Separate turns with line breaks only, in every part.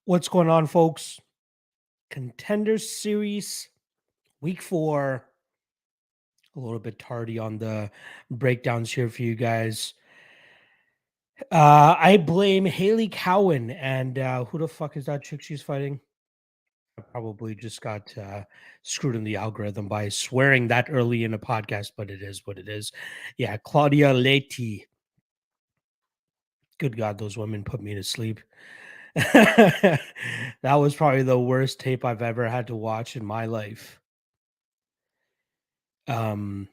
What's going on, folks? Contender Series Week 4. A little bit tardy on the breakdowns here for you guys. I blame Haley Cowan and who the fuck is that chick she's fighting? I probably just got screwed in the algorithm by swearing that early in a podcast, but it is what it is. Yeah, Claudia Leite. Good God, those women put me to sleep. That was probably the worst tape I've ever had to watch in my life. You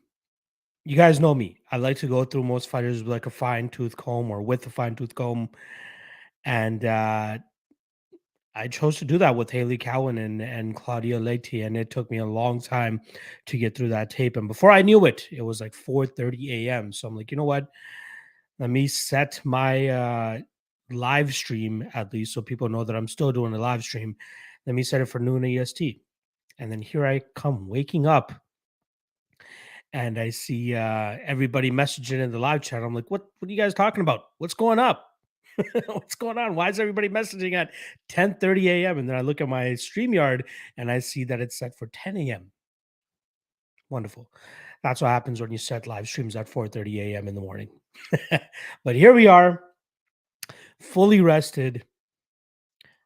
guys know me. I like to go through most fighters with like a fine tooth comb or with a fine tooth comb. And I chose to do that with Haley Cowan and Claudia Leite. And it took me a long time to get through that tape. And before I knew it, it was like 4:30 a.m. So I'm like, you know what? Let me set my live stream at least so people know that I'm still doing a live stream. Let me set it for noon EST. And then here I come waking up and I see everybody messaging in the live chat. I'm like, what are you guys talking about? What's going up? What's going on? Why is everybody messaging at 10:30 a.m.? And then I look at my StreamYard and I see that it's set for 10 a.m. Wonderful. That's what happens when you set live streams at 4:30 a.m. in the morning. But here we are, fully rested,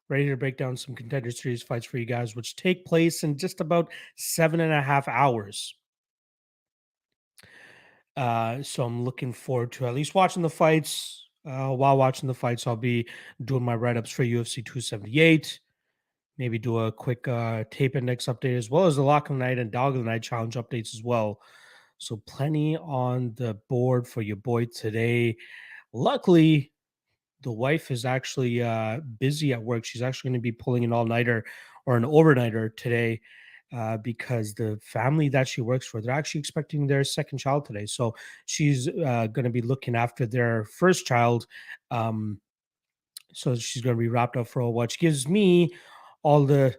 ready to break down some Contender Series fights for you guys, which take place in just about 7.5 hours. So I'm looking forward to at least watching the fights. While watching the fights, I'll be doing my write-ups for UFC 278. Maybe do a quick tape index update as well as the Lock of the Night and Dog of the Night challenge updates as well. So plenty on the board for your boy today. Luckily, the wife is actually busy at work. She's actually going to be pulling an all-nighter or an overnighter today because the family that she works for, they're actually expecting their second child today. So she's going to be looking after their first child. So she's going to be wrapped up for a while, which gives me all the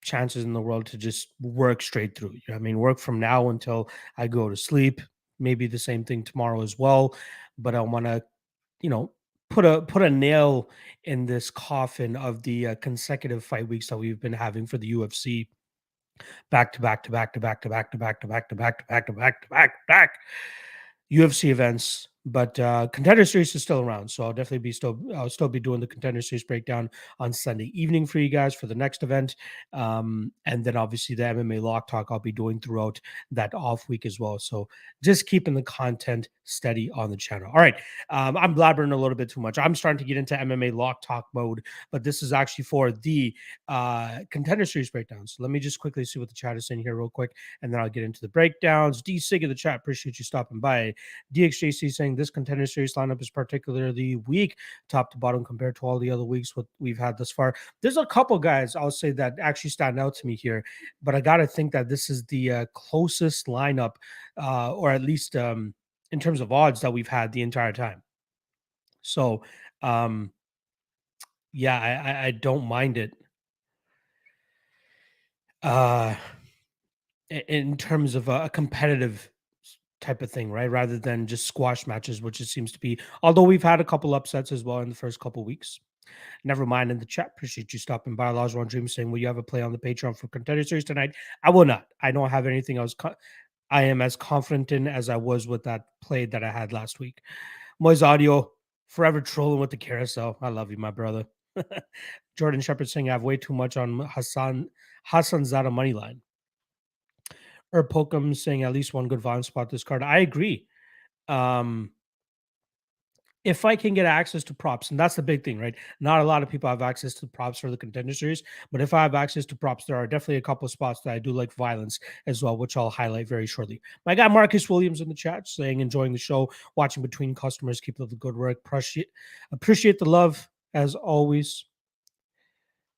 chances in the world to just work straight through. You know what I mean? Work from now until I go to sleep. Maybe the same thing tomorrow as well. But I want to, you know, put a nail in this coffin of the consecutive fight weeks that we've been having for the UFC back to back to back to back to back to back to back to back to back to back to back to back UFC events. But Contender Series is still around, so I'll still be doing the Contender Series breakdown on Sunday evening for you guys for the next event, and then obviously the MMA Lock Talk I'll be doing throughout that off week as well. So just keeping the content steady on the channel. All right, I'm blabbering a little bit too much. I'm starting to get into MMA Lock Talk mode, but this is actually for the Contender Series breakdown. So let me just quickly see what the chat is saying here real quick, and then I'll get into the breakdowns. D Sig in the chat, appreciate you stopping by. DXJC saying this Contender Series lineup is particularly weak, top to bottom, compared to all the other weeks what we've had thus far. There's a couple guys I'll say that actually stand out to me here, but I got to think that this is the closest lineup, or at least in terms of odds that we've had the entire time. So, yeah, I don't mind it. In terms of a competitive type of thing, right? Rather than just squash matches, which it seems to be. Although we've had a couple upsets as well in the first couple weeks. Never mind in the chat. Appreciate you stopping by. Lars One Dream saying, will you have a play on the Patreon for Contender Series tonight? I will not. I don't have anything else. I am as confident in as I was with that play that I had last week. Moise Audio, forever trolling with the carousel. I love you, my brother. Jordan Shepard saying, I have way too much on Hassanzada money line. Or Pokem saying at least one good volume spot this card. I agree. If I can get access to props, and that's the big thing, right? Not a lot of people have access to props for the Contender Series, but if I have access to props, there are definitely a couple of spots that I do like violence as well, which I'll highlight very shortly. My guy Marcus Williams in the chat saying, enjoying the show, watching between customers, keep up the good work. Appreciate the love as always.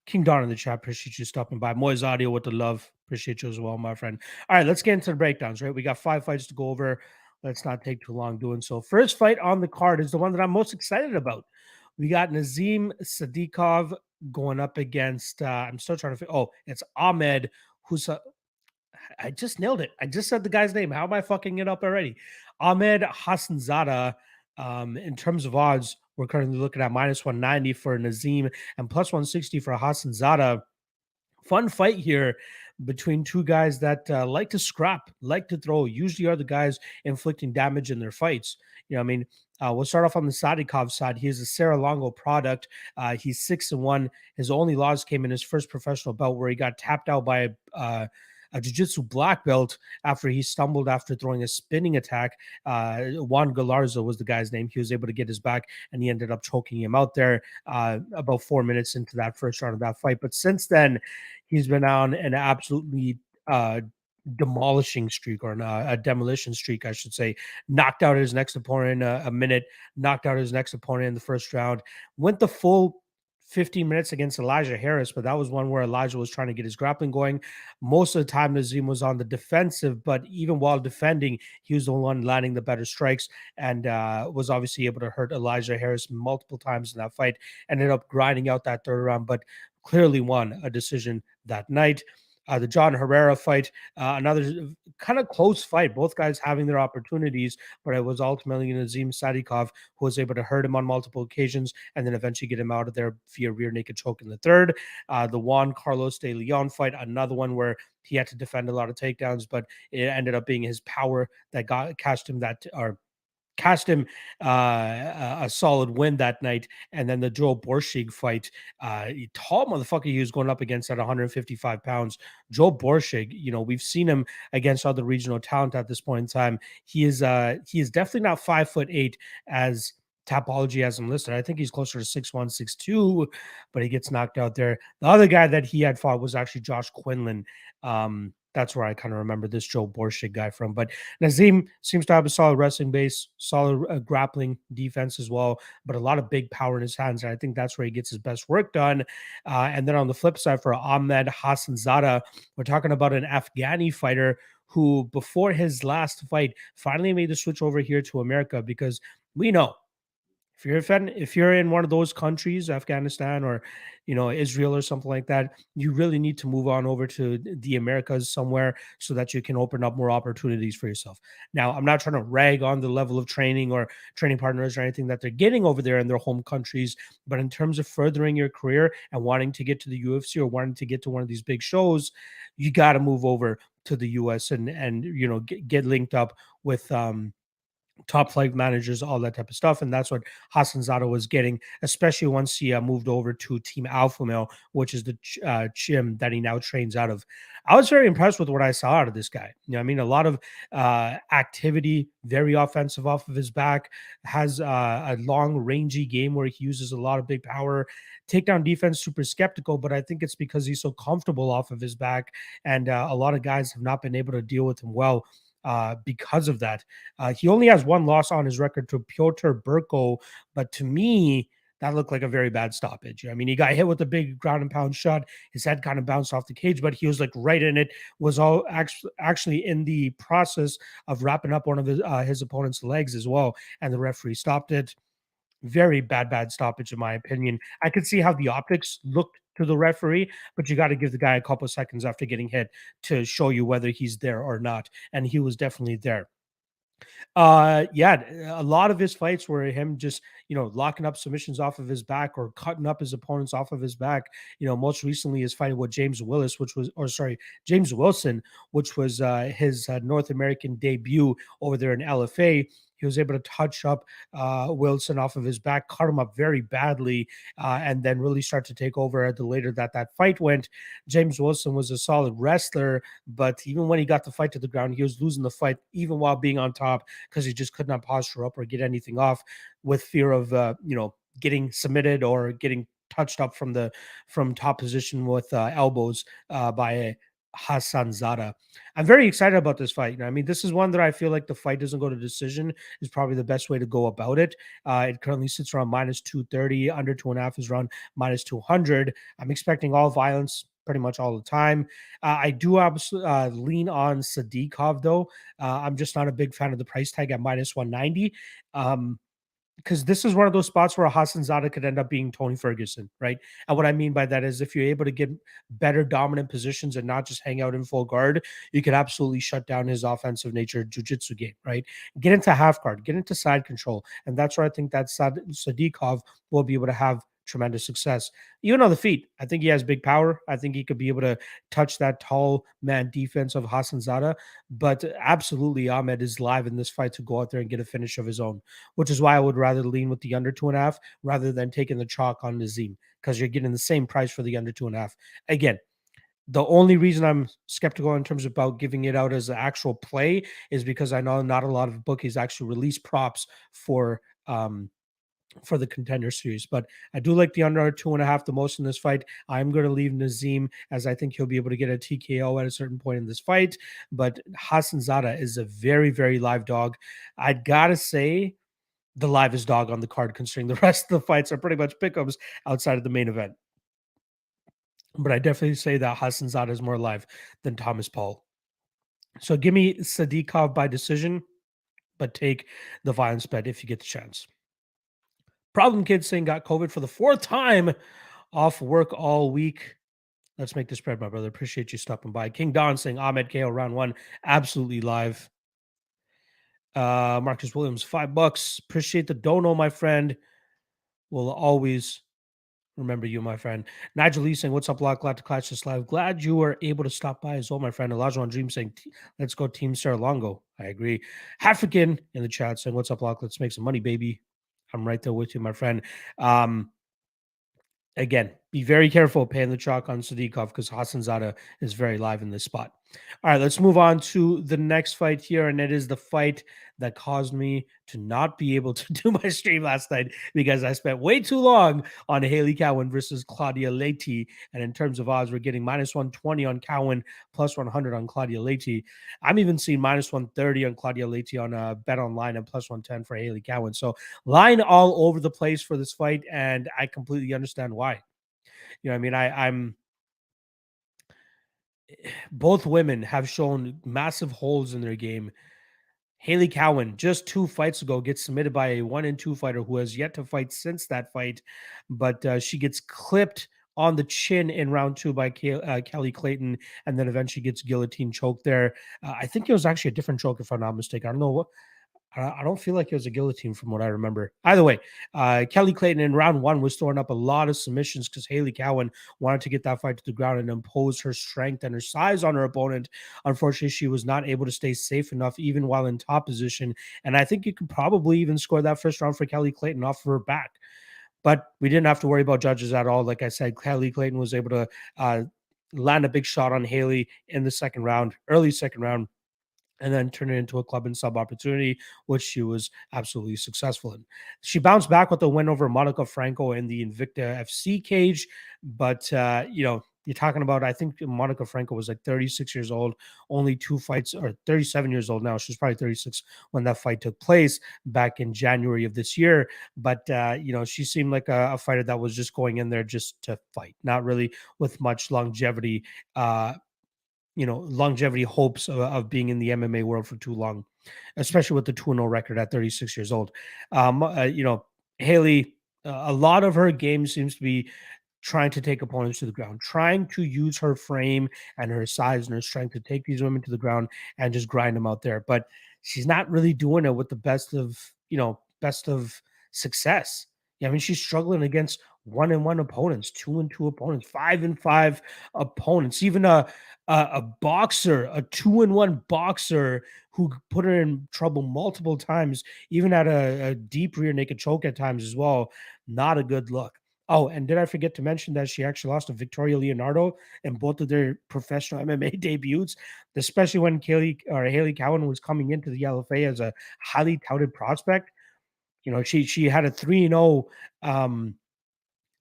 King Don in the chat, appreciate you stopping by. Moise Audio with the love, appreciate you as well, my friend. All right, let's get into the breakdowns, right? We got 5 fights to go over. Let's not take too long doing so. First fight on the card is the one that I'm most excited about. We got Nazim Sadykhov going up against, I'm still trying to, it's Ahmed I just nailed it. I just said the guy's name. How am I fucking it up already? Ahmed Hassanzada, in terms of odds, We're currently looking at minus 190 for Nazim and plus 160 for Hassanzada. Fun fight here between two guys that like to scrap, like to throw, usually are the guys inflicting damage in their fights. You know, I mean, we'll start off on the Sadykhov side. He is a Sarah Longo product. He's 6-1. His only loss came in his first professional bout where he got tapped out by a jiu-jitsu black belt after he stumbled after throwing a spinning attack. Juan Galarza was the guy's name. He was able to get his back, and he ended up choking him out there about 4 minutes into that first round of that fight. But since then, he's been on an absolutely demolishing streak, or a demolition streak, I should say. Knocked out his next opponent in a minute, knocked out his next opponent in the first round, went the full 15 minutes against Elijah Harris, but that was one where Elijah was trying to get his grappling going. Most of the time, Nazim was on the defensive, but even while defending, he was the one landing the better strikes and was obviously able to hurt Elijah Harris multiple times in that fight. Ended up grinding out that third round, but clearly won a decision that night. The John Herrera fight, another kind of close fight. Both guys having their opportunities, but it was ultimately Nazim Sadykhov who was able to hurt him on multiple occasions and then eventually get him out of there via rear naked choke in the third. The Juan Carlos de Leon fight, another one where he had to defend a lot of takedowns, but it ended up being his power that got cashed him that, or cast him a solid win that night. And then the Joe Borshig fight, tall motherfucker he was going up against at 155 pounds. Joe Borshig, you know, we've seen him against other regional talent at this point in time. He is definitely not 5'8" as Tapology has him listed. I think he's closer to 6'1", 6'2", but he gets knocked out there. The other guy that he had fought was actually Josh Quinlan. That's where I kind of remember this Joe Borshig guy from. But Nazim seems to have a solid wrestling base, solid grappling defense as well, but a lot of big power in his hands. And I think that's where he gets his best work done. And then on the flip side for Ahmed Hassanzada, we're talking about an Afghani fighter who, before his last fight, finally made the switch over here to America, because we know if you're in one of those countries, Afghanistan or Israel or something like that, you really need to move on over to the Americas somewhere so that you can open up more opportunities for yourself. Now, I'm not trying to rag on the level of training or training partners or anything that they're getting over there in their home countries, but in terms of furthering your career and wanting to get to the UFC or wanting to get to one of these big shows, you got to move over to the US and get linked up with top flight managers, all that type of stuff. And that's what Hassanzada was getting, especially once he moved over to Team Alpha Male, which is the gym that he now trains out of. I was very impressed with what I saw out of this guy. I mean, a lot of activity, very offensive off of his back, has a long, rangy game where he uses a lot of big power. Takedown defense, super skeptical, but I think it's because he's so comfortable off of his back. And a lot of guys have not been able to deal with him well because of that. He only has one loss on his record to Piotr Burko, but to me, that looked like a very bad stoppage. I mean, he got hit with a big ground and pound shot. His head kind of bounced off the cage, but he was like right in it, was all actually in the process of wrapping up one of his opponent's legs as well. And the referee stopped it. Very bad stoppage, in my opinion. I could see how the optics looked to the referee, but you got to give the guy a couple of seconds after getting hit to show you whether he's there or not. And he was definitely there. Yeah, a lot of his fights were him just, locking up submissions off of his back or cutting up his opponents off of his back. Most recently his fight with James Wilson, which was his North American debut over there in LFA. He was able to touch up Wilson off of his back, cut him up very badly, and then really start to take over the later that fight went. James Wilson was a solid wrestler, but even when he got the fight to the ground, he was losing the fight even while being on top because he just could not posture up or get anything off with fear of getting submitted or getting touched up from top position with elbows by Hassanzada. I'm very excited about this fight. I mean, this is one that I feel like the fight doesn't go to decision is probably the best way to go about it. It currently sits around minus 230. Under 2.5 is around minus 200. I'm expecting all violence pretty much all the time. I do lean on Sadykhov, though. I'm just not a big fan of the price tag at minus 190. because this is one of those spots where Hassanzada could end up being Tony Ferguson, right? And what I mean by that is if you're able to get better dominant positions and not just hang out in full guard, you could absolutely shut down his offensive nature jiu-jitsu game, right? Get into half guard, get into side control. And that's where I think that Sadykhov will be able to have tremendous success. Even on the feet, I think he has big power. I think he could be able to touch that tall man defense of Hassanzada. But absolutely, Ahmed is live in this fight to go out there and get a finish of his own, which is why I would rather lean with the under 2.5 rather than taking the chalk on Nazim, because you're getting the same price for the under 2.5. Again, the only reason I'm skeptical in terms about giving it out as an actual play is because I know not a lot of bookies actually release props for the Contender Series. But I do like the under 2.5 the most in this fight. I'm going to leave Nazim, as I think he'll be able to get a TKO at a certain point in this fight. But Hassanzada is a very, very live dog. I'd got to say the livest dog on the card, considering the rest of the fights are pretty much pick'ems outside of the main event. But I definitely say that Hassanzada is more live than Thomas Paull. So give me Sadykhov by decision, but take the violence bet if you get the chance. Problem Kid saying got COVID for the 4th time, off work all week. Let's make the spread, my brother. Appreciate you stopping by. King Don saying Ahmed KO round 1, absolutely live. Marcus Williams, $5. Appreciate the dono, my friend. Will always remember you, my friend. Nigel Lee saying, what's up, Lock? Glad to catch this live. Glad you were able to stop by as well, my friend. Elijah Dream saying, let's go Team Saralongo. I agree. African in the chat saying, what's up, Lock? Let's make some money, baby. I'm right there with you, my friend. Again, be very careful paying the chalk on Sadykhov because Hassanzada is very live in this spot. All right, let's move on to the next fight here, and it is the fight that caused me to not be able to do my stream last night because I spent way too long on Hailey Cowan versus Claudia Leite. And in terms of odds, we're getting -120 on Cowan, +100 on Claudia Leite. I'm even seeing -130 on Claudia Leite on Bet Online and +110 for Hailey Cowan. So line all over the place for this fight, and I completely understand why. You know, I mean, I'm both women have shown massive holes in their game. Hailey Cowan, just 2 fights ago, gets submitted by a 1-2 fighter who has yet to fight since that fight, but she gets clipped on the chin in round 2 by Kelly Clayton, and then eventually gets guillotine choked there. I think it was actually a different choke, if I'm not mistaken. I don't know what. I don't feel like it was a guillotine from what I remember. Either way, Kelly Clayton in round 1 was throwing up a lot of submissions because Hailey Cowan wanted to get that fight to the ground and impose her strength and her size on her opponent. Unfortunately, she was not able to stay safe enough even while in top position. And I think you could probably even score that first round for Kelly Clayton off of her back. But we didn't have to worry about judges at all. Like I said, Kelly Clayton was able to land a big shot on Hailey in the second round, early second round, and then turn it into a club and sub opportunity, which she was absolutely successful in. She bounced back with the win over Monica Franco in the Invicta FC cage, but you're talking about, I think Monica Franco was like 36 years old, only 2 fights, or 37 years old now. She's probably 36 when that fight took place back in January of this year. But, she seemed like a fighter that was just going in there just to fight, not really with much longevity longevity hopes of being in the MMA world for too long, especially with the 2-0 record at 36 years old. Hailey, a lot of her game seems to be trying to take opponents to the ground, trying to use her frame and her size and her strength to take these women to the ground and just grind them out there. But she's not really doing it with the best of success. Yeah, I mean, she's struggling against 1-1 opponents, 2-2 opponents, 5-5 opponents, even a boxer, a 2-1 boxer who put her in trouble multiple times, even at a deep rear naked choke at times as well. Not a good look. Oh, and did I forget to mention that she actually lost to Victoria Leonardo in both of their professional MMA debuts, especially when Hailey Cowan was coming into the LFA as a highly touted prospect. She had a 3-0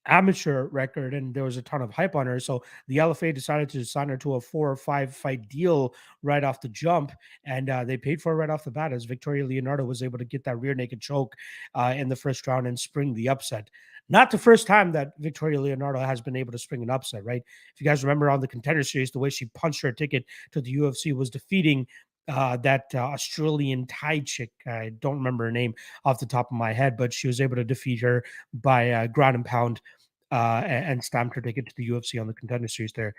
amateur record, and there was a ton of hype on her. So the LFA decided to sign her to a 4 or 5 fight deal right off the jump, and they paid for it right off the bat as Victoria Leonardo was able to get that rear naked choke in the first round and spring the upset. Not the first time that Victoria Leonardo has been able to spring an upset, right? If you guys remember on the Contender Series, the way she punched her ticket to the UFC was defeating that Australian Thai chick. I don't remember her name off the top of my head, but she was able to defeat her by ground and pound and stamped her ticket to the UFC on the Contender Series there.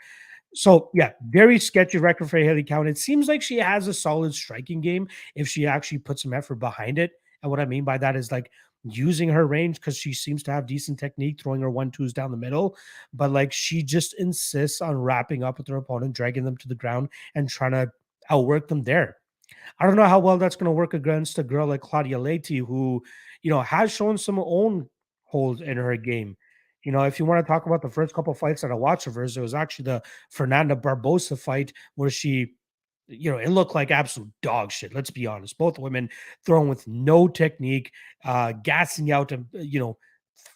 So yeah, very sketchy record for Haley Cowan. It seems like she has a solid striking game if she actually puts some effort behind it. And what I mean by that is like using her range, because she seems to have decent technique, throwing her 1-2s down the middle. But like she just insists on wrapping up with her opponent, dragging them to the ground, and trying to outwork them there. I don't know how well that's going to work against a girl like Claudia Leite, who, has shown some own holes in her game. If you want to talk about the first couple fights that I watched of hers, it was actually the Fernanda Barbosa fight where she, it looked like absolute dog shit. Let's be honest. Both women throwing with no technique, gassing out,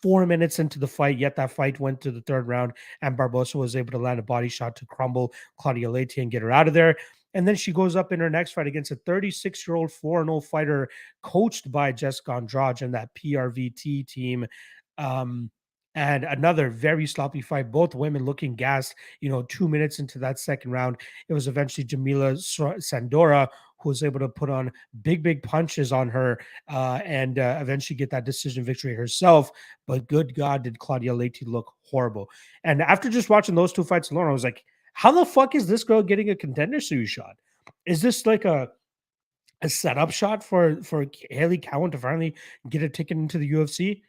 4 minutes into the fight, yet that fight went to the third round, and Barbosa was able to land a body shot to crumble Claudia Leite and get her out of there. And then she goes up in her next fight against a 36-year-old 4-0 fighter coached by Jessica Andrade and that PRVT team. Um, and another very sloppy fight. Both women looking gassed, 2 minutes into that second round. It was eventually Jamila Sandora who was able to put on big punches on her and eventually get that decision victory herself. But good God, did Claudia Leite look horrible. And after just watching those two fights alone, I was like, how the fuck is this girl getting a Contender Series shot? Is this like a setup shot for Haley Cowan to finally get a ticket into the UFC?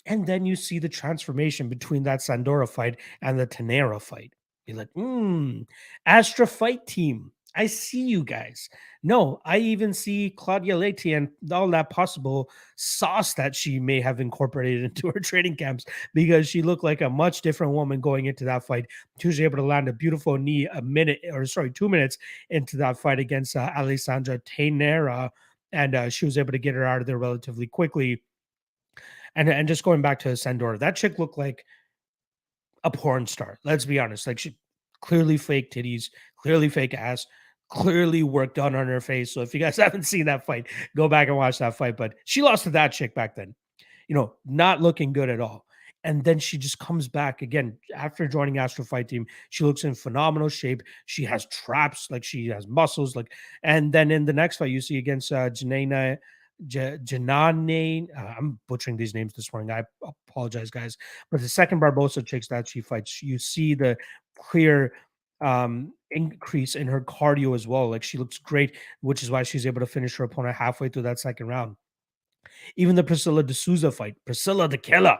And then you see the transformation between that Sandora fight and the Tenera fight. You're like, Astra fight team. I see you guys. No, I even see Claudia Leite and all that possible sauce that she may have incorporated into her training camps, because she looked like a much different woman going into that fight. She was able to land a beautiful knee 2 minutes into that fight against Alessandra Tenera. And she was able to get her out of there relatively quickly. And just going back to Sandora, that chick looked like a porn star. Let's be honest. Like, she clearly fake titties, clearly fake ass, clearly work done on her face. So if you guys haven't seen that fight, go back and watch that fight. But she lost to that chick back then, not looking good at all. And then she just comes back again after joining Astro Fight Team. She looks in phenomenal shape. She has traps, like she has muscles, like. And then in the next fight, you see against Janane, I'm butchering these names this morning. I apologize, guys. But the second Barbosa chicks that she fights, you see the clear increase in her cardio as well. Like, she looks great, which is why she's able to finish her opponent halfway through that second round. Even the Priscilla D'Souza fight, Priscilla the Killer,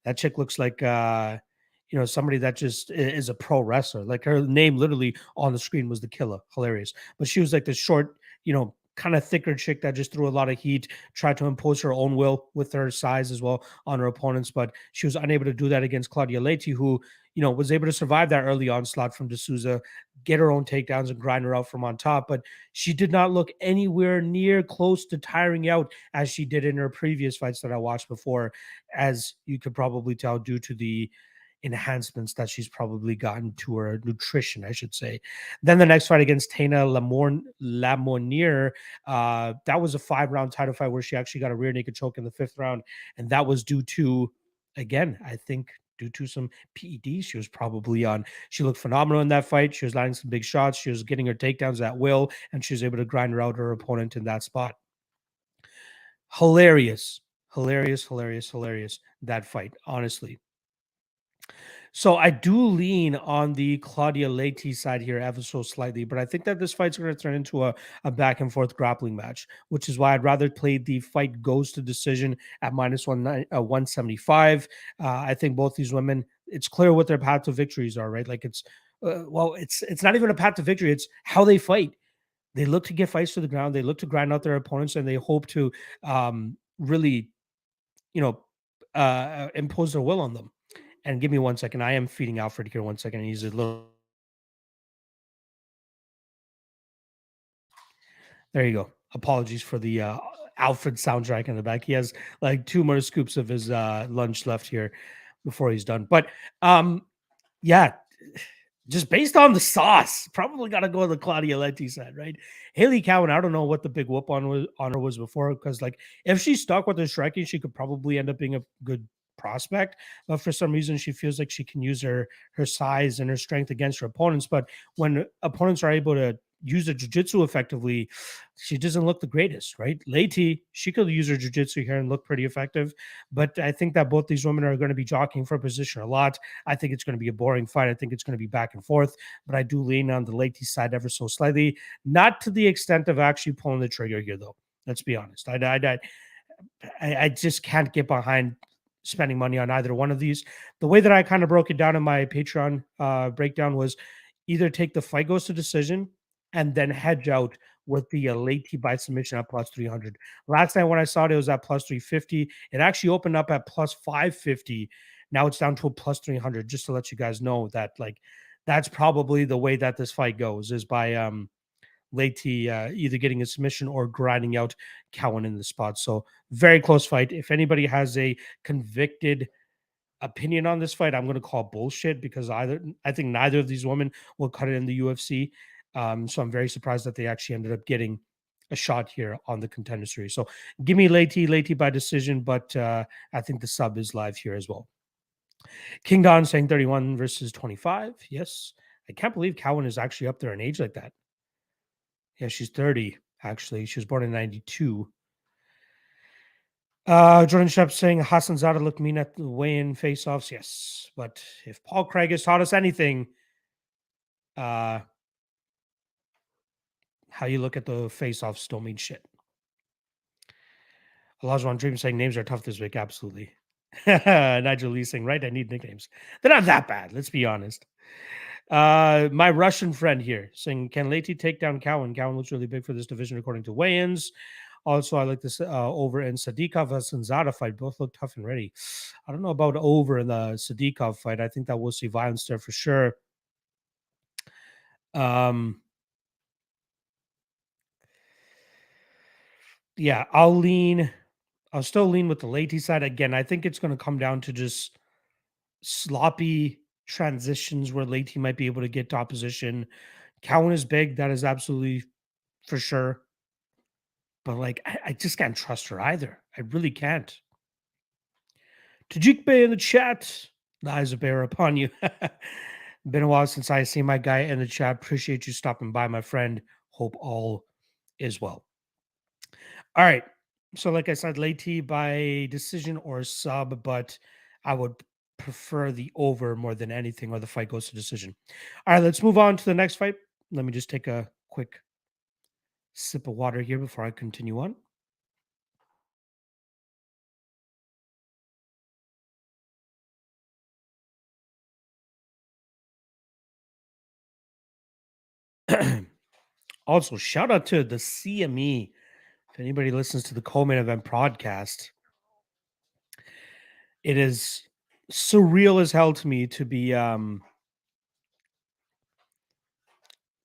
that chick looks like somebody that just is a pro wrestler. Like, her name literally on the screen was the Killer. Hilarious. But she was like the short, kind of thicker chick that just threw a lot of heat, tried to impose her own will with her size as well on her opponents, but she was unable to do that against Claudia Leite, who, was able to survive that early onslaught from D'Souza, get her own takedowns and grind her out from on top. But she did not look anywhere near close to tiring out as she did in her previous fights that I watched before, as you could probably tell, due to the enhancements that she's probably gotten to her nutrition, I should say. Then the next fight against Tana Lamonier, that was a 5-round title fight where she actually got a rear naked choke in the 5th round. And that was due to, again, I think due to some PEDs she was probably on. She looked phenomenal in that fight. She was landing some big shots. She was getting her takedowns at will, and she was able to grind out her opponent in that spot. Hilarious, that fight, honestly. So I do lean on the Claudia Leite side here ever so slightly, but I think that this fight's going to turn into a back and forth grappling match, which is why I'd rather play the fight goes to decision at minus 175. I think both these women, it's clear what their path to victories are, right? Like, it's not even a path to victory. It's how they fight. They look to get fights to the ground. They look to grind out their opponents, and they hope to really, impose their will on them. And give me 1 second. I am feeding Alfred here. 1 second. He's a little. There you go. Apologies for the Alfred soundtrack in the back. He has like 2 more scoops of his lunch left here before he's done. But yeah, just based on the sauce, probably got to go on the Claudia Leite side, right? Haley Cowan, I don't know what the big whoop on her was before, because like if she stuck with her striking, she could probably end up being a good prospect. But for some reason, she feels like she can use her size and her strength against her opponents. But when opponents are able to use the jiu-jitsu effectively, she doesn't look the greatest, right? Leite, she could use her jiu-jitsu here and look pretty effective. But I think that both these women are going to be jockeying for position a lot. I think it's going to be a boring fight. I think it's going to be back and forth. But I do lean on the Leite side ever so slightly. Not to the extent of actually pulling the trigger here, though. Let's be honest. I just can't get behind spending money on either one of these. The way that I kind of broke it down in my Patreon breakdown was either take the fight goes to decision and then hedge out with the Leite by submission at plus 300. Last night when I saw it, it was at plus 350. It actually opened up at plus 550. Now it's down to a plus 300, just to let you guys know that like that's probably the way that this fight goes is by Leite either getting a submission or grinding out Cowan in the spot. So very close fight. If anybody has a convicted opinion on this fight, I'm going to call bullshit because I think neither of these women will cut it in the UFC. So I'm very surprised that they actually ended up getting a shot here on the Contender Series. So give me Leite by decision, but I think the sub is live here as well. King Don saying 31 versus 25. Yes. I can't believe Cowan is actually up there in age like that. Yeah, she's 30, actually. She was born in 92. Jordan Shep saying Hassanzada looked mean at the weigh-in face-offs. Yes, but if Paul Craig has taught us anything, how you look at the face-offs don't mean shit. Elijah Dream saying names are tough this week. Absolutely. Nigel Lee saying, right, I need nicknames. They're not that bad, let's be honest. My Russian friend here saying, can Leite take down Cowan? Cowan looks really big for this division according to weigh-ins. Also, I like this over in Sadykhov Hassanzada fight. Both look tough and ready. I don't know about over in the Sadykhov fight. I think that we'll see violence there for sure. Yeah, I'll still lean with the Leite side. Again, I think it's going to come down to just sloppy transitions where Leite might be able to get to opposition. Cowan is big. That is absolutely for sure. But like, I just can't trust her either. I really can't. Tajik Bay in the chat. Lies a bear upon you. Been a while since I see my guy in the chat. Appreciate you stopping by, my friend. Hope all is well. All right. So, like I said, Leite by decision or sub, but I would prefer the over more than anything, or the fight goes to decision. All right, let's move on to the next fight. Let me just take a quick sip of water here before I continue on. Also, shout out to the CME. If anybody listens to the Co-Main Event podcast, it is surreal as hell to me to be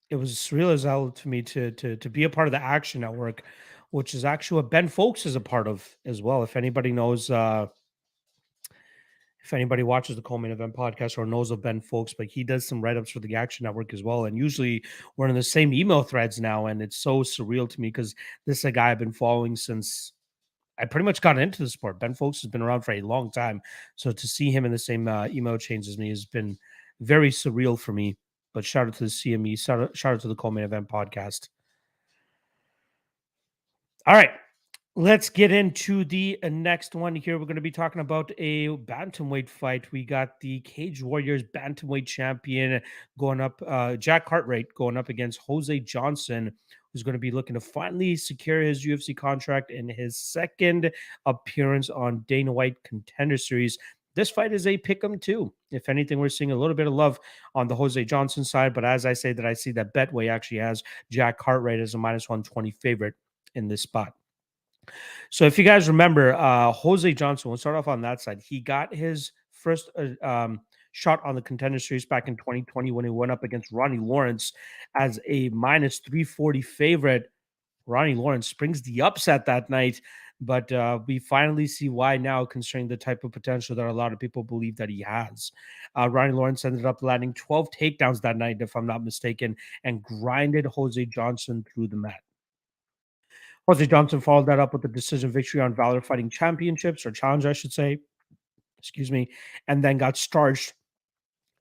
it was surreal as hell to me to be a part of the Action Network, which is actually what Ben Folks is a part of as well. If anybody knows if anybody watches the Co-Main Event podcast or knows of Ben Folks, but he does some write-ups for the Action Network as well. And usually we're in the same email threads now, and it's so surreal to me because this is a guy I've been following since I pretty much got into the sport. Ben Folks has been around for a long time. So to see him in the same email chains as me has been very surreal for me. But shout out to the CME, shout out to the Co-Main Event podcast. All right. Let's get into the next one here. We're going to be talking about a bantamweight fight. We got the Cage Warriors bantamweight champion going up, Jack Cartwright going up against Jose Johnson, who's going to be looking to finally secure his UFC contract in his second appearance on Dana White Contender Series. This fight is a pick'em too. If anything, we're seeing a little bit of love on the Jose Johnson side, but as I say that, I see that Betway actually has Jack Cartwright as a minus 120 favorite in this spot. So if you guys remember, Jose Johnson, we'll start off on that side. He got his first shot on the Contender Series back in 2020 when he went up against Ronnie Lawrence as a minus 340 favorite. Ronnie Lawrence springs the upset that night, but we finally see why now, considering the type of potential that a lot of people believe that he has. Ronnie Lawrence ended up landing 12 takedowns that night, if I'm not mistaken, and grinded Jose Johnson through the mat. Jose Johnson followed that up with a decision victory on Valor Fighting Championships, or Challenge, I should say. Excuse me. And then got starched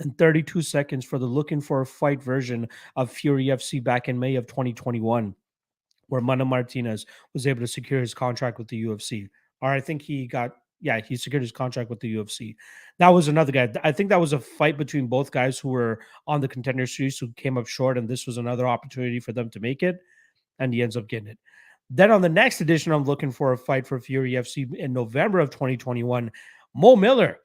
and 32 seconds for the looking for a fight version of Fury FC back in May of 2021, where Mana Martinez was able to secure his contract with the UFC. Or I think he secured his contract with the UFC. That was another guy. I think that was a fight between both guys who were on the Contender Series who came up short, and this was another opportunity for them to make it, and he ends up getting it. Then on the next edition, I'm looking for a fight for Fury FC in November of 2021. Mo Miller,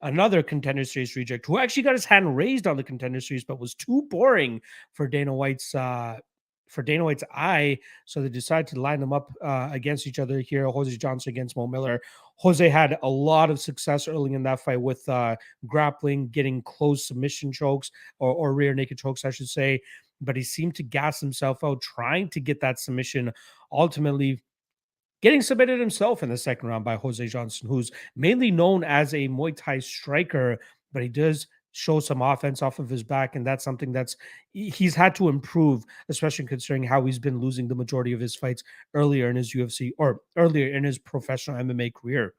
another Contender Series reject, who actually got his hand raised on the Contender Series, but was too boring for Dana White's eye. So they decided to line them up against each other here. Jose Johnson against Mo Miller. Jose had a lot of success early in that fight with grappling, getting close submission chokes or rear naked chokes, I should say. But he seemed to gas himself out trying to get that submission, ultimately getting submitted himself in the second round by Jose Johnson, who's mainly known as a Muay Thai striker, but he does show some offense off of his back, and that's something he's had to improve, especially considering how he's been losing the majority of his fights earlier in his UFC or earlier in his professional MMA career.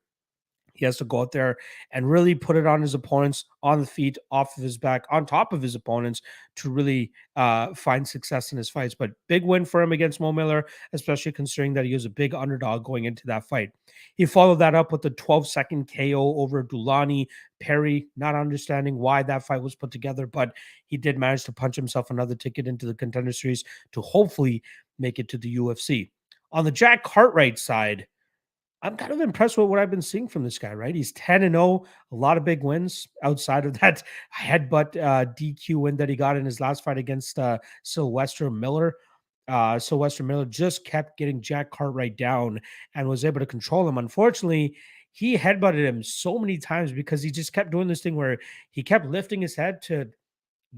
He has to go out there and really put it on his opponents, on the feet, off of his back, on top of his opponents to really find success in his fights. But big win for him against Mo Miller, especially considering that he was a big underdog going into that fight. He followed that up with a 12-second KO over Dulani Perry, not understanding why that fight was put together, but he did manage to punch himself another ticket into the Contender Series to hopefully make it to the UFC. On the Jack Cartwright side, I'm kind of impressed with what I've been seeing from this guy, right? He's 10-0, a lot of big wins outside of that headbutt DQ win that he got in his last fight against Sylvester Miller. Sylvester Miller just kept getting Jack Cartwright down and was able to control him. Unfortunately, he headbutted him so many times because he just kept doing this thing where he kept lifting his head to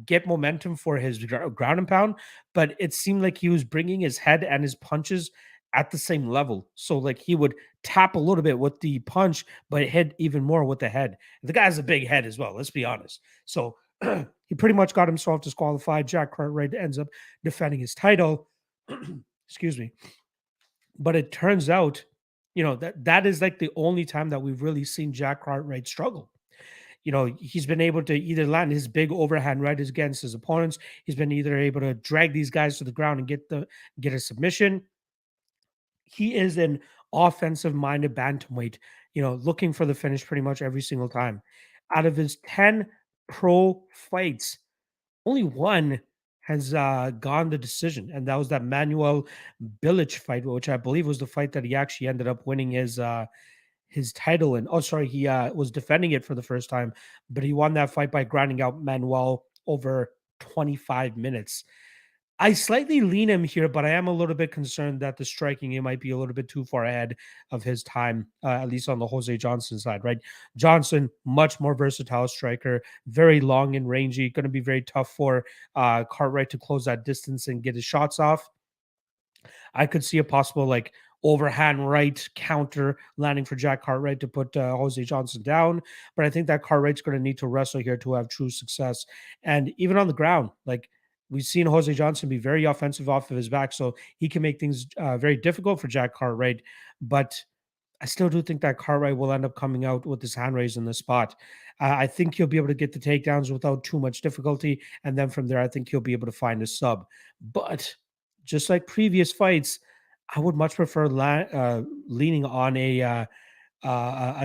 get momentum for his ground and pound, but it seemed like he was bringing his head and his punches at the same level. So like he would tap a little bit with the punch, but hit even more with the head. The guy has a big head as well. Let's be honest. So he pretty much got himself disqualified. Jack Cartwright ends up defending his title. Excuse me. But it turns out, that is like the only time that we've really seen Jack Cartwright struggle. He's been able to either land his big overhand right against his opponents. He's been either able to drag these guys to the ground and get a submission. He is an offensive minded bantamweight, looking for the finish pretty much every single time. Out of his 10 pro fights, only one has gone the decision, and that was that Manuel Bilic fight, which I believe was the fight that he actually ended up winning his title in. Oh, sorry, he was defending it for the first time, but he won that fight by grinding out Manuel over 25 minutes. I slightly lean him here, but I am a little bit concerned that the striking it might be a little bit too far ahead of his time, at least on the Jose Johnson side, right? Johnson, much more versatile striker, very long and rangy, going to be very tough for Cartwright to close that distance and get his shots off. I could see a possible like overhand right counter landing for Jack Cartwright to put Jose Johnson down. But I think that Cartwright's going to need to wrestle here to have true success. And even on the ground, like we've seen Jose Johnson be very offensive off of his back, so he can make things very difficult for Jack Cartwright. But I still do think that Cartwright will end up coming out with his hand raised in the spot. I think he'll be able to get the takedowns without too much difficulty. And then from there, I think he'll be able to find a sub. But just like previous fights, I would much prefer leaning on a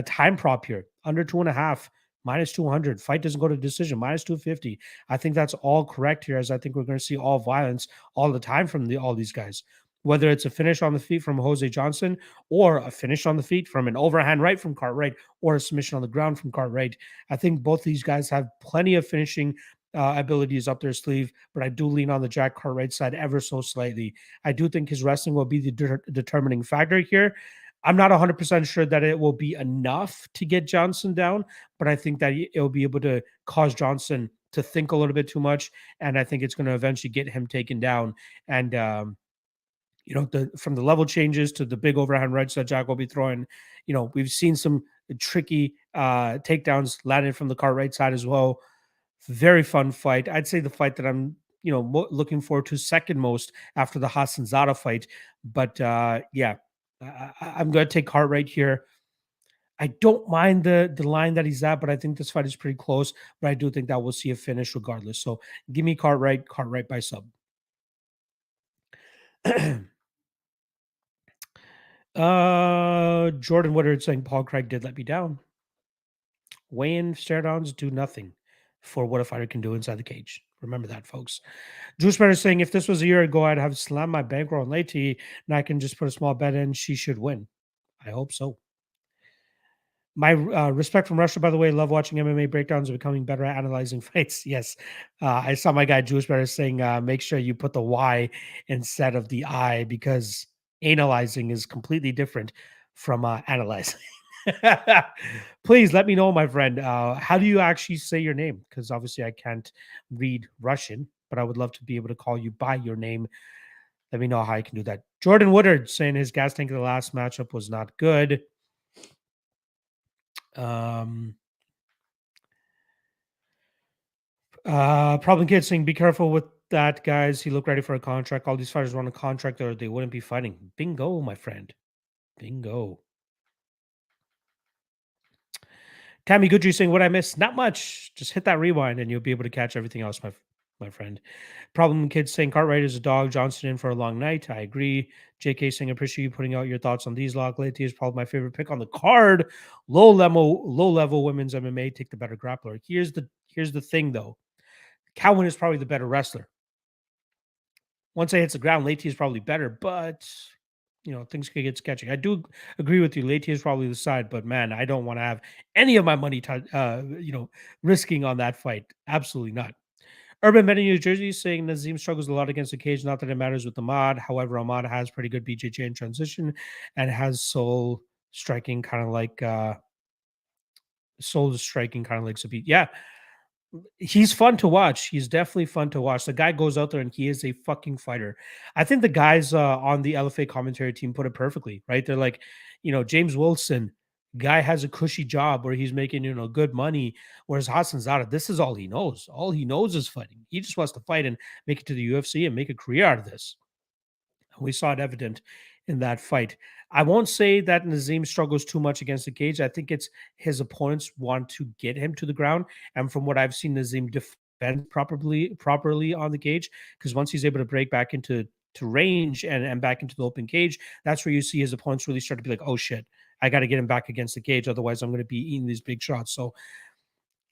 time prop here, under 2.5, minus 200. Fight doesn't go to decision, minus 250. I think that's all correct here, as I think we're going to see all violence all the time from all these guys. Whether it's a finish on the feet from Jose Johnson or a finish on the feet from an overhand right from Cartwright or a submission on the ground from Cartwright, I think both these guys have plenty of finishing abilities up their sleeve, but I do lean on the Jack Cartwright side ever so slightly. I do think his wrestling will be the determining factor here. I'm not 100% sure that it will be enough to get Johnson down, but I think that it will be able to cause Johnson to think a little bit too much, and I think it's going to eventually get him taken down. And from the level changes to the big overhand rights that Jack will be throwing, we've seen some tricky takedowns landed from the Cartwright side as well. Very fun fight. I'd say the fight that I'm, looking forward to second most after the Hassanzada fight. But yeah, I'm going to take Cartwright here. I don't mind the line that he's at, but I think this fight is pretty close. But I do think that we'll see a finish regardless. So give me Cartwright by sub. Jordan Woodard saying Paul Craig did let me down. Weigh-in stare downs do nothing for what a fighter can do inside the cage. Remember that, folks. Juice Better saying if this was a year ago, I'd have slammed my bankroll on Leite, and I can just put a small bet in. She should win. I hope so. My respect from Russia, by the way. Love watching MMA breakdowns and becoming better at analyzing fights. Yes, I saw my guy Juice Better saying, make sure you put the Y instead of the I because analyzing is completely different from analyzing. Please let me know, my friend. How do you actually say your name? Because obviously I can't read Russian, but I would love to be able to call you by your name. Let me know how I can do that. Jordan Woodard saying his gas tank in the last matchup was not good. Problem kid saying, be careful with that, guys. He looked ready for a contract. All these fighters want a contract or they wouldn't be fighting. Bingo, my friend. Bingo. Tammy Gucci saying, what I missed? Not much. Just hit that rewind and you'll be able to catch everything else, my friend. Problem kid saying, Cartwright is a dog. Johnson in for a long night. I agree. JK saying, appreciate you putting out your thoughts on these lock. Leite is probably my favorite pick on the card. Low level women's MMA. Take the better grappler. Here's the thing though. Cowan is probably the better wrestler. Once it hits the ground, Leite is probably better, but things could get sketchy. I do agree with you. Leite is probably the side, but man, I don't want to have any of my money, risking on that fight. Absolutely not. Urban Men in New Jersey saying Nazim struggles a lot against the cage. Not that it matters with Ahmad. However, Ahmad has pretty good BJJ in transition and has soul striking, kind of like Zabit. Yeah, he's fun to watch. He's definitely fun to watch. The guy goes out there and he is a fucking fighter. I think the guys on the LFA commentary team put it perfectly, right? They're like, James Wilson, guy has a cushy job where he's making, good money. Whereas Hassanzada, this is all he knows. All he knows is fighting. He just wants to fight and make it to the UFC and make a career out of this. We saw it evident in that fight. I won't say that Nazim struggles too much against the cage. I think it's his opponents want to get him to the ground. And from what I've seen, Nazim defend properly on the cage. Because once he's able to break back into range and back into the open cage, that's where you see his opponents really start to be like, oh shit, I got to get him back against the cage. Otherwise, I'm going to be eating these big shots. So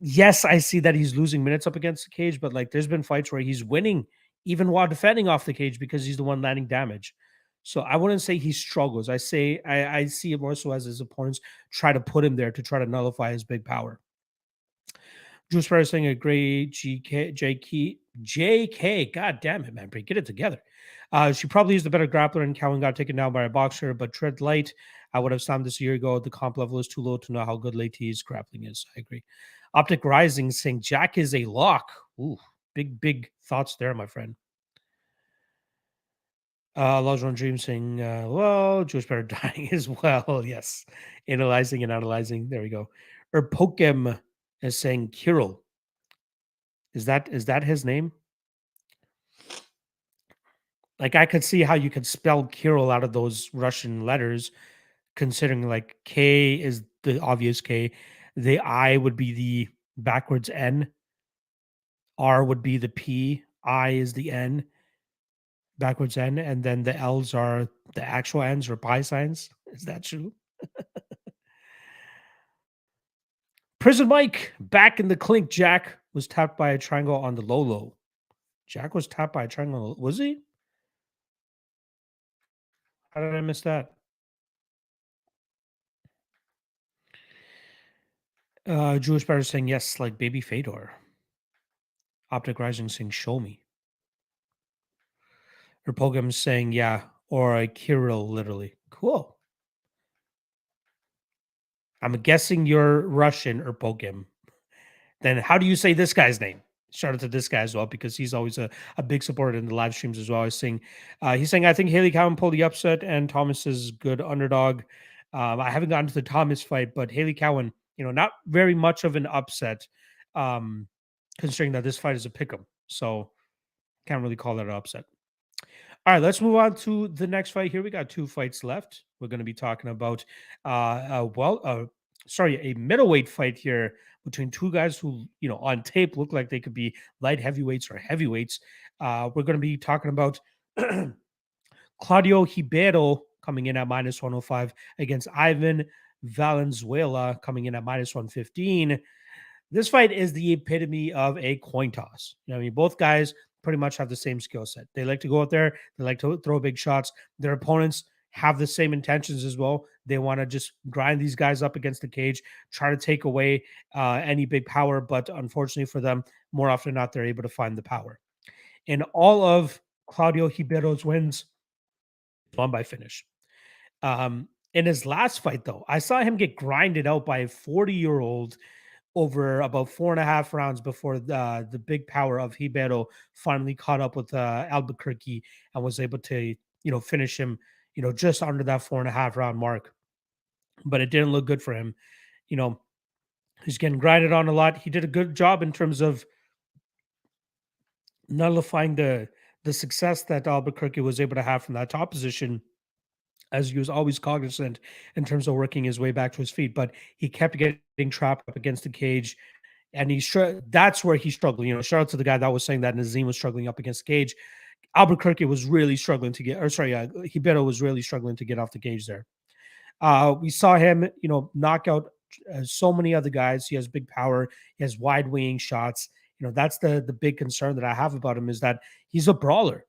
yes, I see that he's losing minutes up against the cage, but like there's been fights where he's winning even while defending off the cage because he's the one landing damage. So I wouldn't say he struggles. I see it more so as his opponents try to put him there to try to nullify his big power. Juice Ferrer saying a great JK. God damn it, man. Get it together. She probably is the better grappler, and Cowan got taken down by a boxer, but tread light. I would have slammed this a year ago. The comp level is too low to know how good Leite's grappling is. I agree. Optic Rising saying Jack is a lock. Ooh, big thoughts there, my friend. Lodron Dream saying, well, Jewish better dying as well. Yes. Analyzing and analyzing. There we go. Pokem is saying Kirill. Is that his name? Like I could see how you could spell Kirill out of those Russian letters, considering like K is the obvious K. The I would be the backwards N. R would be the P. I is the N. Backwards N. And then the L's are the actual N's or pi signs. Is that true? Prison Mike back in the clink. Jack was tapped by a triangle on the low. Jack was tapped by a triangle. Was he? How did I miss that? Jewish Better saying yes, like Baby Fedor. Optic Rising saying show me. Or Pogam saying yeah, or a Kirill literally. Cool. I'm guessing you're Russian or Pogam. Then how do you say this guy's name? Shout out to this guy as well because he's always a big supporter in the live streams as well. He's saying I think Haley Cowan pulled the upset and Thomas is good underdog. I haven't gotten to the Thomas fight, but Haley Cowan, not very much of an upset, considering that this fight is a pick'em. So can't really call that an upset. All right, let's move on to the next fight here. We got two fights left. We're going to be talking about a middleweight fight here between two guys who, on tape look like they could be light heavyweights or heavyweights. We're going to be talking about Claudio Ribeiro coming in at minus 105 against Ivan Valenzuela coming in at minus 115. This fight is the epitome of a coin toss. I mean, both guys pretty much have the same skill set. They like to go out there, they like to throw big shots. Their opponents have the same intentions as well. They want to just grind these guys up against the cage, try to take away any big power. But unfortunately for them, more often than not, they're able to find the power. In all of Claudio Ribeiro's wins, won by finish. In his last fight, though, I saw him get grinded out by a 40-year-old over about 4.5 rounds before the big power of Ribeiro finally caught up with Albuquerque and was able to, finish him, just under that 4.5 round mark. But it didn't look good for him. You know, he's getting grinded on a lot. He did a good job in terms of nullifying the success that Albuquerque was able to have from that top position, as he was always cognizant in terms of working his way back to his feet. But he kept getting trapped up against the cage, and that's where he struggled. Shout out to the guy that was saying that Nazim was struggling up against the cage. Albuquerque was really struggling to get, or sorry, Ribeiro was really struggling to get off the cage there. We saw him, knock out so many other guys. He has big power. He has wide winging shots. That's the big concern that I have about him, is that he's a brawler.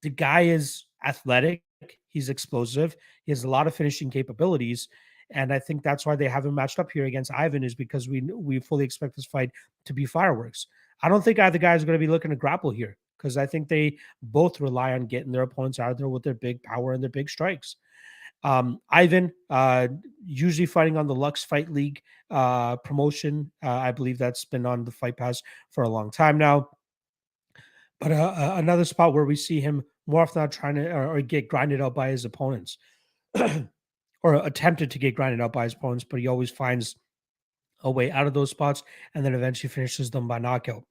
The guy is athletic. He's explosive. He has a lot of finishing capabilities. And I think that's why they haven't matched up here against Ivan, is because we fully expect this fight to be fireworks. I don't think either guy is going to be looking to grapple here, because I think they both rely on getting their opponents out there with their big power and their big strikes. Ivan, usually fighting on the Lux Fight League promotion. I believe that's been on the Fight Pass for a long time now. But another spot where we see him more often not trying to or get grinded out by his opponents, or attempted to get grinded out by his opponents, but he always finds a way out of those spots and then eventually finishes them by knockout.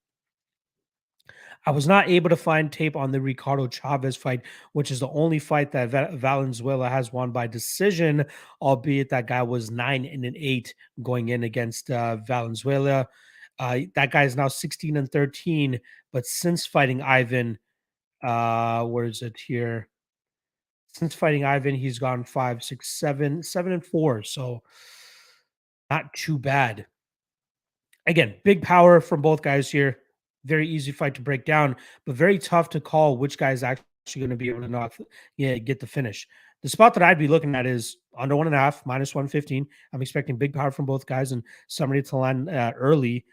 I was not able to find tape on the Ricardo Chavez fight, which is the only fight that Valenzuela has won by decision, albeit that guy was 9-8 going in against Valenzuela. That guy is now 16-13, but since fighting Ivan, where is it here? Since fighting Ivan, he's gone 5, 6, 7, 7-4. So not too bad. Again, big power from both guys here. Very easy fight to break down, but very tough to call which guy is actually going to be able to get the finish. The spot that I'd be looking at is under 1.5, minus 115. I'm expecting big power from both guys and somebody to land early.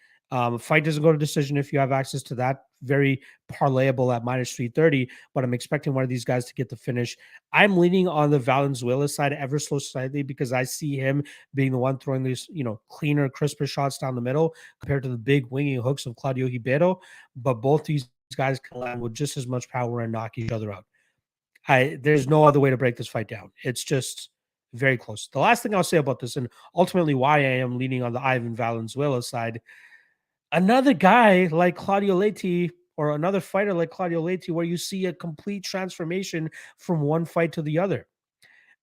Fight doesn't go to decision if you have access to that. Very parlayable at minus 330, but I'm expecting one of these guys to get the finish. I'm leaning on the Valenzuela side ever so slightly, because I see him being the one throwing these, cleaner, crisper shots down the middle compared to the big winging hooks of Claudio Ribeiro. But both these guys can land with just as much power and knock each other out. There's no other way to break this fight down. It's just very close. The last thing I'll say about this, and ultimately why I am leaning on the Ivan Valenzuela side, another guy like Claudio Leite, or another fighter like Claudio Leite, where you see a complete transformation from one fight to the other.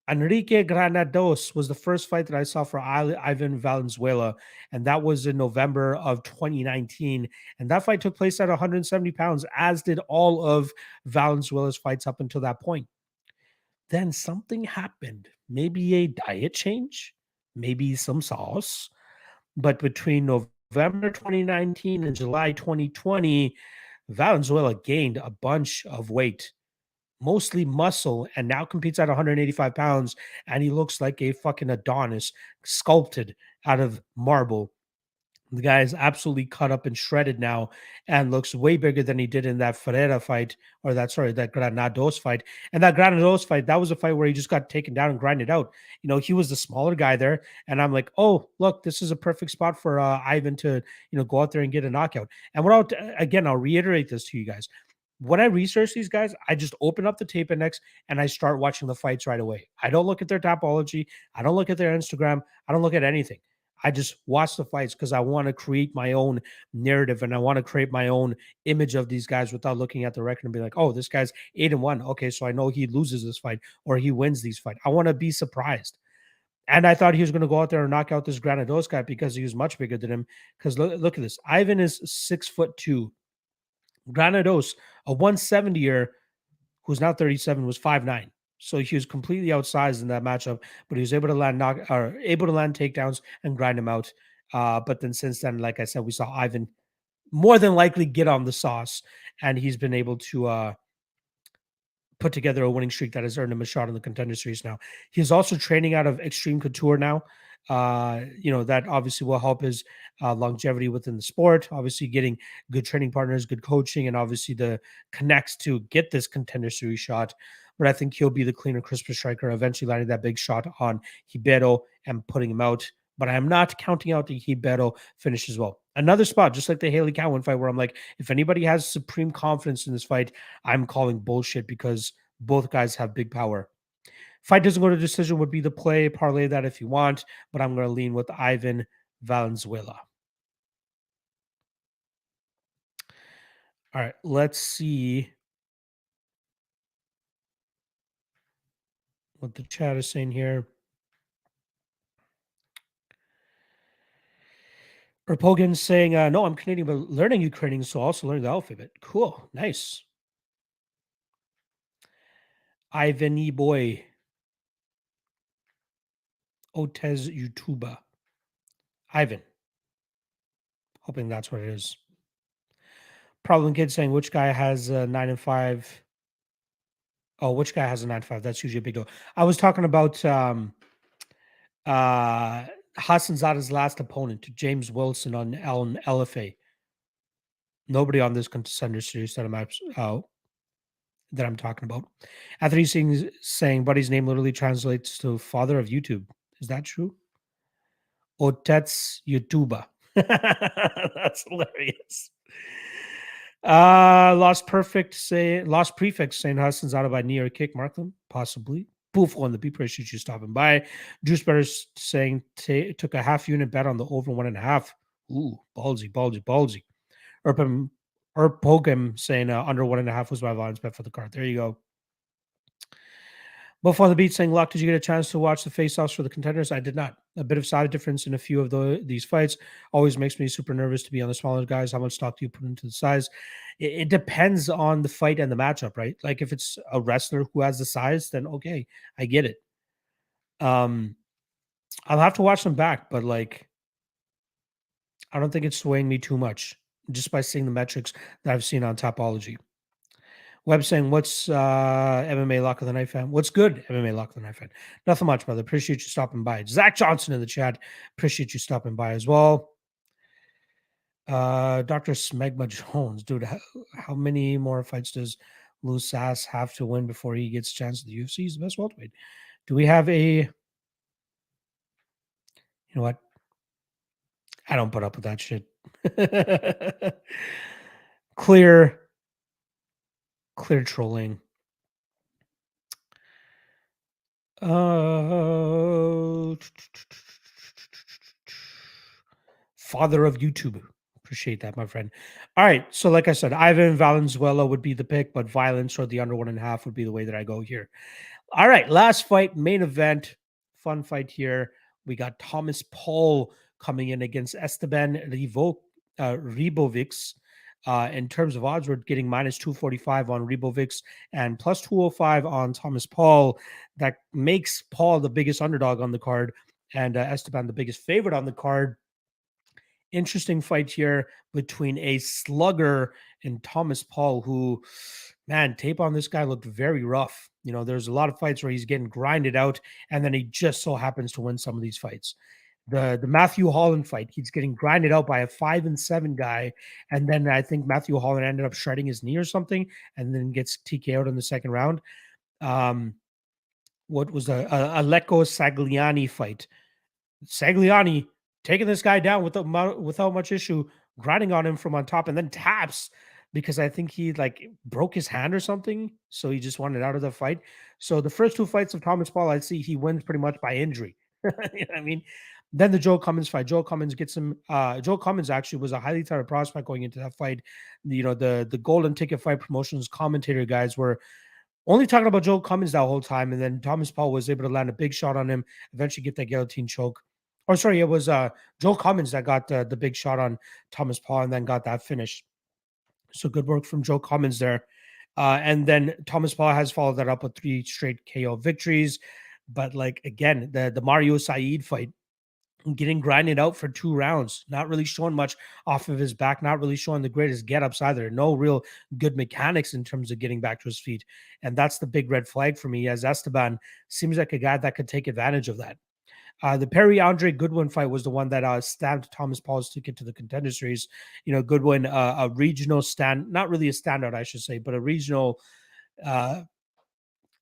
Enrique Granados was the first fight that I saw for Ivan Valenzuela, and that was in November of 2019. And that fight took place at 170 pounds, as did all of Valenzuela's fights up until that point. Then something happened. Maybe a diet change, maybe some sauce. But between November 2019 and July 2020, Valenzuela gained a bunch of weight, mostly muscle, and now competes at 185 pounds. And he looks like a fucking Adonis sculpted out of marble. The guy is absolutely cut up and shredded now and looks way bigger than he did in that Ferreira fight, or that Granados fight. And that Granados fight, that was a fight where he just got taken down and grinded out. He was the smaller guy there. And I'm like, oh, look, this is a perfect spot for Ivan to, go out there and get a knockout. And I'll reiterate this to you guys. When I research these guys, I just open up the tape index and I start watching the fights right away. I don't look at their topology. I don't look at their Instagram. I don't look at anything. I just watch the fights because I want to create my own narrative and I want to create my own image of these guys without looking at the record and be like, oh, this guy's 8-1. Okay, so I know he loses this fight or he wins these fights. I want to be surprised. And I thought he was going to go out there and knock out this Granados guy because he was much bigger than him. Because look at this. Ivan is 6'2". Granados, a 170er who's now 37, was 5'9". So he was completely outsized in that matchup, but he was able to land takedowns and grind him out. But then since then, like I said, we saw Ivan more than likely get on the sauce, and he's been able to put together a winning streak that has earned him a shot in the Contender Series now. He's also training out of Extreme Couture now. That obviously will help his longevity within the sport. Obviously, getting good training partners, good coaching, and obviously the connects to get this Contender Series shot. But I think he'll be the cleaner, crisper striker, eventually landing that big shot on Ribeiro and putting him out. But I am not counting out the Ribeiro finish as well. Another spot, just like the Haley Cowan fight, where I'm like, if anybody has supreme confidence in this fight, I'm calling bullshit because both guys have big power. Fight doesn't go to decision would be the play. Parlay that if you want, but I'm going to lean with Ivan Valenzuela. All right, let's see what the chat is saying here. Erpogan's saying, no, I'm Canadian, but learning Ukrainian, so also learning the alphabet. Cool, nice. Ivan boy. Otez YouTuber. Ivan. Hoping that's what it is. Problem Kid saying, which guy has a 9-5? Oh, which guy has a 9-5? That's usually a big deal. I was talking about Hassanzada's last opponent, James Wilson on LFA. Nobody on this Contender Series that I'm talking about. Anthony saying, buddy's name literally translates to father of YouTube. Is that true? Otets YouTuber. That's hilarious. Lost prefix saying Hassan's out by knee or kick, Markland, possibly. Poof on the B appreciate you stopping by. Juice Better saying took a half unit bet on the over 1.5. Ooh, ballsy. Erpogam saying under 1.5 was my volumes bet for the card. There you go. Both on the beat saying, Luck, did you get a chance to watch the face-offs for the contenders? I did not. A bit of side difference in a few of these fights always makes me super nervous to be on the smaller guys. How much stock do you put into the size? It depends on the fight and the matchup, right? Like if it's a wrestler who has the size, then okay, I get it. I'll have to watch them back, but like I don't think it's swaying me too much just by seeing the metrics that I've seen on Topology. Web saying, what's MMA Lock of the Night fan? What's good, MMA Lock of the Night fan? Nothing much, brother. Appreciate you stopping by. Zach Johnson in the chat. Appreciate you stopping by as well. Dr. Smegma Jones. Dude, how many more fights does Lou Sass have to win before he gets a chance at the UFC? He's the best welterweight. Do we have a... You know what? I don't put up with that shit. Clear trolling. Father of YouTube. Appreciate that, my friend. All right. So, like I said, Ivan Valenzuela would be the pick, but violence or the under 1.5 would be the way that I go here. All right. Last fight, main event. Fun fight here. We got Thomas Paull coming in against Esteban Ribovics. In terms of odds, we're getting minus 245 on Ribovics and plus 205 on Thomas Paull. That makes Paull the biggest underdog on the card and Esteban the biggest favorite on the card. Interesting fight here between a slugger and Thomas Paull, who, man, tape on this guy looked very rough. You know, there's a lot of fights where he's getting grinded out, and then he just so happens to win some of these fights. The Matthew Holland fight, he's getting grinded out by a 5-7 guy, and then I think Matthew Holland ended up shredding his knee or something, and then gets TKO'd in the second round. What was a Alecko Sagliani fight? Sagliani taking this guy down without much issue, grinding on him from on top, and then taps because I think he like broke his hand or something, so he just wanted out of the fight. So the first two fights of Thomas Paull, I'd see he wins pretty much by injury. You know what I mean? Then the Joe Cummins fight. Joe Cummins gets him. Joe Cummins actually was a highly touted prospect going into that fight. You know, the Golden Ticket Fight Promotions commentator guys were only talking about Joe Cummins that whole time, and then Thomas Paull was able to land a big shot on him, eventually get that guillotine choke. Or sorry, it was Joe Cummins that got the big shot on Thomas Paull and then got that finish. So good work from Joe Cummins there. And then Thomas Paull has followed that up with 3 straight KO victories. But like again, the Mario Said fight, getting grinded out for 2 rounds, not really showing much off of his back, not really showing the greatest get-ups either. No real good mechanics in terms of getting back to his feet. And that's the big red flag for me, as Esteban seems like a guy that could take advantage of that. The Perry Andre Goodwin fight was the one that stabbed Thomas Paul's ticket to the Contender Series. You know, Goodwin, a regional not really a standout, I should say, but a regional uh,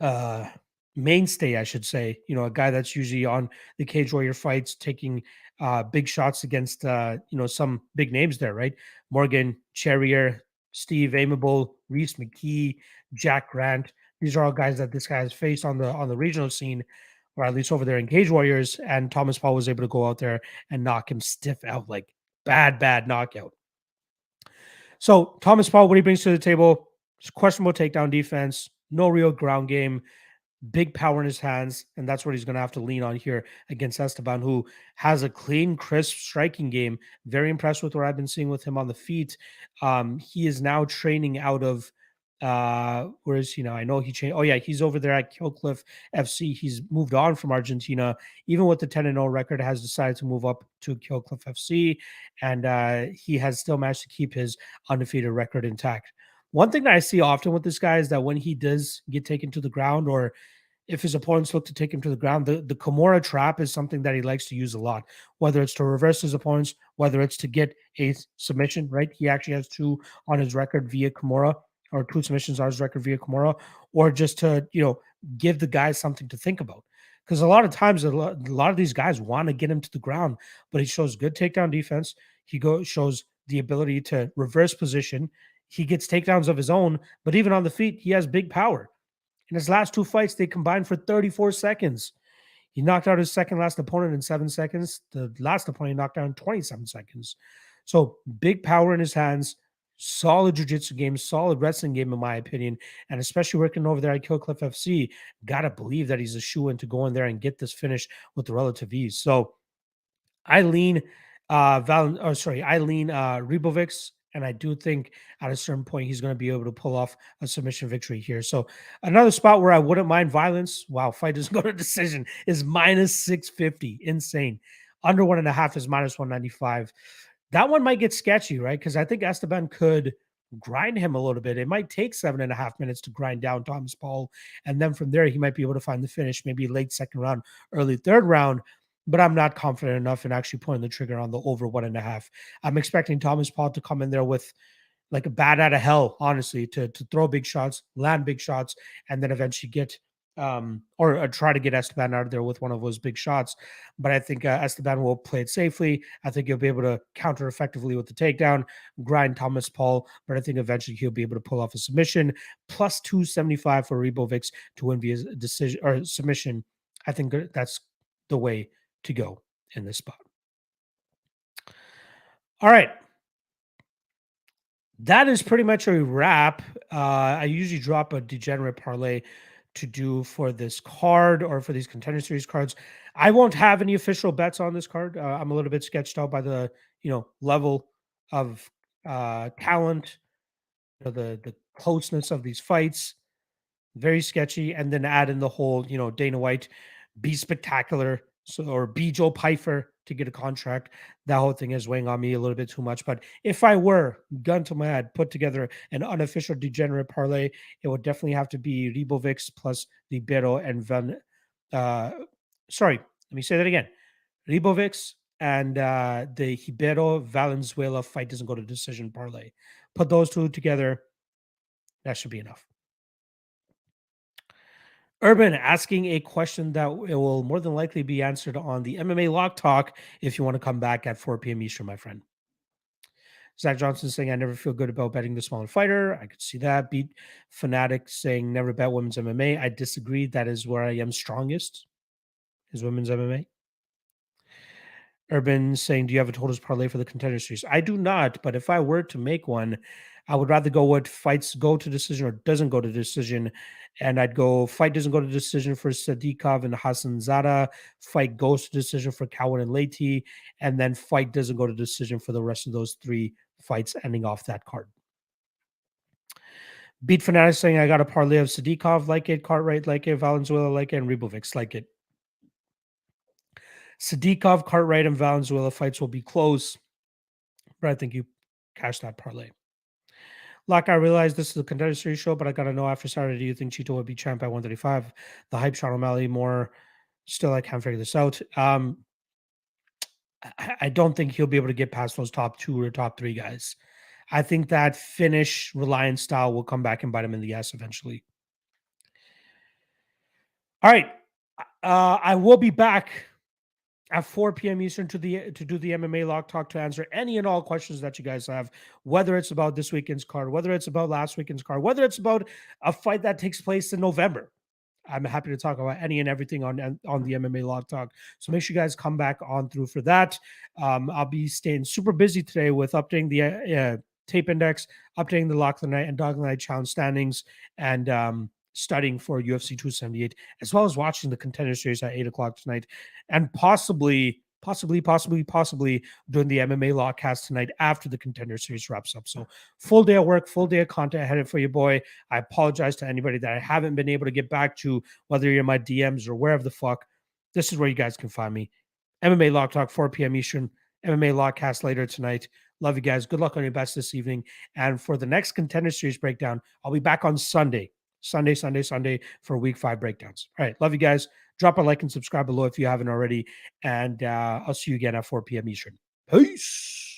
uh, mainstay, I should say. You know, a guy that's usually on the Cage Warrior fights, taking big shots against some big names there, right? Morgan Cherrier, Steve Amable, Reese McKee, Jack Grant. These are all guys that this guy has faced on the regional scene, or at least over there in Cage Warriors. And Thomas Paul was able to go out there and knock him stiff out, like bad knockout. So Thomas Paul, what he brings to the table is questionable takedown defense, no real ground game, big power in his hands, and that's what he's going to have to lean on here against Esteban, who has a clean, crisp striking game. Very impressed with what I've been seeing with him on the feet. He is now training out of where is he now? I know he changed. Oh yeah, he's over there at Killcliff FC. He's moved on from Argentina, even with the 10-0 record, has decided to move up to Killcliff FC, and he has still managed to keep his undefeated record intact. One thing that I see often with this guy is that when he does get taken to the ground, or if his opponents look to take him to the ground, the Kimura trap is something that he likes to use a lot, whether it's to reverse his opponents, whether it's to get a submission, right? He actually has 2 on his record via Kimura, or 2 submissions on his record via Kimura, or just to, give the guys something to think about. Because a lot of times, a lot of these guys want to get him to the ground, but he shows good takedown defense. He shows the ability to reverse position. He gets takedowns of his own, but even on the feet, he has big power. In his last 2 fights, they combined for 34 seconds. He knocked out his second last opponent in 7 seconds. The last opponent he knocked down in 27 seconds. So big power in his hands, solid jiu-jitsu game, solid wrestling game, in my opinion, and especially working over there at Killcliff FC, gotta believe that he's a shoe-in to go in there and get this finish with relative ease. So I lean Ribovics, and I do think at a certain point he's going to be able to pull off a submission victory here. So another spot where I wouldn't mind violence. Wow, fight doesn't go to decision is minus 650. Insane. Under 1.5 is minus 195. That one might get sketchy, right? Because I think Esteban could grind him a little bit. It might take 7.5 minutes to grind down Thomas Paul. And then from there, he might be able to find the finish, maybe late second round, early third round. But I'm not confident enough in actually pulling the trigger on the over 1.5. I'm expecting Thomas Paul to come in there with like a bat out of hell, honestly, to throw big shots, land big shots, and then eventually get or try to get Esteban out of there with one of those big shots. But I think Esteban will play it safely. I think he'll be able to counter effectively with the takedown, grind Thomas Paul, but I think eventually he'll be able to pull off a submission. Plus 275 for Ribovics to win via decision or submission. I think that's the way to go in this spot. All right. That is pretty much a wrap. I usually drop a degenerate parlay to do for this card or for these Contender Series cards. I won't have any official bets on this card. I'm a little bit sketched out by the level of talent, the closeness of these fights. Very sketchy, and then add in the whole Dana White be spectacular, or be Joe Pfeiffer to get a contract. That whole thing is weighing on me a little bit too much. But if I were, gun to my head, put together an unofficial degenerate parlay, it would definitely have to be Ribovics plus Ribeiro and sorry, let me say that again. Ribovics and the Ribeiro Valenzuela fight doesn't go to decision parlay. Put those 2 together, that should be enough. Urban asking a question that will more than likely be answered on the MMA Lock Talk if you want to come back at 4 p.m. Eastern, my friend. Zach Johnson saying, I never feel good about betting the smaller fighter. I could see that. Beat Fanatic saying, never bet women's MMA. I disagree. That is where I am strongest, is women's MMA. Urban saying, do you have a totals parlay for the Contender Series? I do not, but if I were to make one, I would rather go with fights go to decision or doesn't go to decision. And I'd go fight doesn't go to decision for Sadykhov and Hassanzada, fight goes to decision for Cowan and Leite, and then fight doesn't go to decision for the rest of those 3 fights ending off that card. Beat Fanatic saying, I got a parlay of Sadykhov, like it, Cartwright, like it, Valenzuela, like it, and Ribovics, like it. Sadykhov, Cartwright, and Valenzuela fights will be close, but I think you cash that parlay. Like, I realize this is a Contender Series show, but I got to know after Saturday, do you think Chito would be champ at 135? The hype, Sean O'Malley, more. Still, I can't figure this out. I don't think he'll be able to get past those top 2 or top 3 guys. I think that finish reliance style will come back and bite him in the ass eventually. All right. I will be back at 4 p.m. Eastern to do the MMA Lock Talk to answer any and all questions that you guys have, whether it's about this weekend's card, whether it's about last weekend's card, whether it's about a fight that takes place in November. I'm happy to talk about any and everything on the MMA Lock Talk. So make sure you guys come back on through for that. I'll be staying super busy today with updating the tape index, updating the Lock of the Night and Dog of the Night challenge standings, and studying for UFC 278, as well as watching the Contender Series at 8 o'clock tonight, and possibly doing the MMA Lockcast tonight after the Contender Series wraps up. So full day of work, full day of content ahead for you, boy. I apologize to anybody that I haven't been able to get back to, whether you're in my DMs or wherever the fuck. This is where you guys can find me. MMA Lock Talk, 4 p.m. Eastern. MMA Lockcast later tonight. Love you guys. Good luck on your bets this evening. And for the next Contender Series breakdown, I'll be back on Sunday for week 5 breakdowns. All right. Love you guys. Drop a like and subscribe below if you haven't already. And I'll see you again at 4 p.m. Eastern. Peace.